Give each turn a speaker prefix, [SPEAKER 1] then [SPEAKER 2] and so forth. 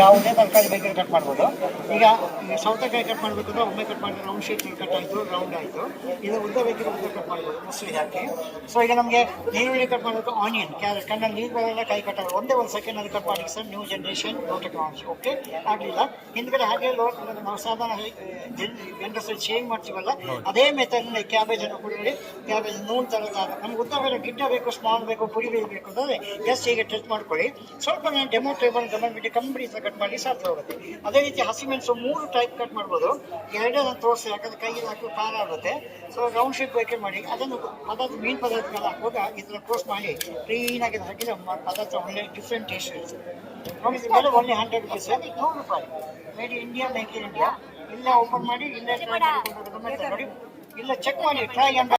[SPEAKER 1] ಯಾವುದೇ ತರಕಾರಿ ಬೇಕಾದ್ರೆ ಕಟ್ ಮಾಡ್ಬೋದು. ಈಗ ಸೌತೆಕಾಯಿ ಕಟ್ ಮಾಡಬೇಕಂದ್ರೆ ಒಮ್ಮೆ ಕಟ್ ಮಾಡಿದ್ರೆ ರೌಂಡ್ ಶೇಪ್ ಕಟ್ ಆಯಿತು, ರೌಂಡ್ ಆಯಿತು. ಇದು ಉದ್ದ ಬೇಕಿದ್ರೆ ಉದ್ದ ಕಟ್ ಮಾಡ್ಬೋದು ಮೊಸರು ಹಾಕಿ. ಸೊ ಈಗ ನಮಗೆ ಈರುಳ್ಳಿ ಕಟ್ ಮಾಡಬೇಕು, ಆನಿಯನ್, ಕ್ಯಾರೆಟ್, ಕಣ್ಣಲ್ಲಿ ನೀರು ಬರೋಲ್ಲ, ಕೈ ಕಟ್ ಆಗೋದು ಒಂದೇ ಒಂದು ಸೆಕೆಂಡ್ ಅದು ಕಟ್ ಮಾಡಿ sir. New generation no technology. Okay, ಆಗಲಿಲ್ಲ ಹಿಂದ್ಗಡೆ ಹಾಗೆ ನಾವು ಸಾಧಾರಣ ಗಂಡಸರು ಚೇಂಜ್ ಮಾಡ್ತೀವಲ್ಲ ಅದೇ ಮೆಥಡ್ನಲ್ಲಿ ಕ್ಯಾಬೇಜನ್ನು ಕುಡಿ. ಕ್ಯಾಬೇಜ್ ನೂನ್ ಥರದ ನಮ್ಗೆ ಉದ್ದ ಬೇರೆ, ಗಿಡ್ಡ ಬೇಕು, ಸ್ಮಾಲ್ ಬೇಕು, ಪುಡಿ ಬೇಕು ಅಂದರೆ ಜಸ್ಟ್ ಹೀಗೆ ಟೆಸ್ಟ್ ಮಾಡ್ಕೊಳ್ಳಿ. ಸ್ವಲ್ಪ ನಾನು ಡೆಮೋ ಟೇಬಲ್ ಗಮನಬಿಟ್ಟು ಕಂಪ್ಲೀಟ್ ಕಟ್ ಮಾಡಿ ಸಾಧ್ಯ ಹೋಗುತ್ತೆ. ಅದೇ ರೀತಿ ಹಸಿಮೆಣಸು 3 ಟೈಪ್ ಕಟ್ ಮಾಡ್ಬೋದು. ಎರಡೇ ನಾನು ತೋರಿಸಿ, ಯಾಕಂದರೆ ಕೈಗೆ ಹಾಕಿ ಖಾರ ಆಗುತ್ತೆ. ಸೊ ರೌಂಡ್ ಶೇಪ್ ಬೇಕೆ ಮಾಡಿ ಅದನ್ನು ಅದಾದ ಮೀನು ಪದಾರ್ಥಗಳ ಹಾಕುವಾಗ ಇದನ್ನು ಕ್ಲೋಸ್ ಮಾಡಿ ಕ್ಲೀನಾಗಿ ಹಾಕಿದ್ರೆ ಪದಾರ್ಥ ಒಳ್ಳೆ ಡಿಫ್ರೆಂಟ್ ಟೇಸ್ಟ್ ಇರುತ್ತೆ. ನೋಡಿ ಬೆಲೆ ಒಳ್ಳೆ 100 ರುಪೀಸ್, 100 ರೂಪಾಯಿ. Made in India, make in India. ಇಲ್ಲ ಓಪನ್ ಮಾಡಿ, ಇಲ್ಲೇ ಟ್ರೈ ಮಾಡಿ ನೋಡಿ, ಇಲ್ಲ ಚೆಕ್ ಮಾಡಿ, ಟ್ರೈ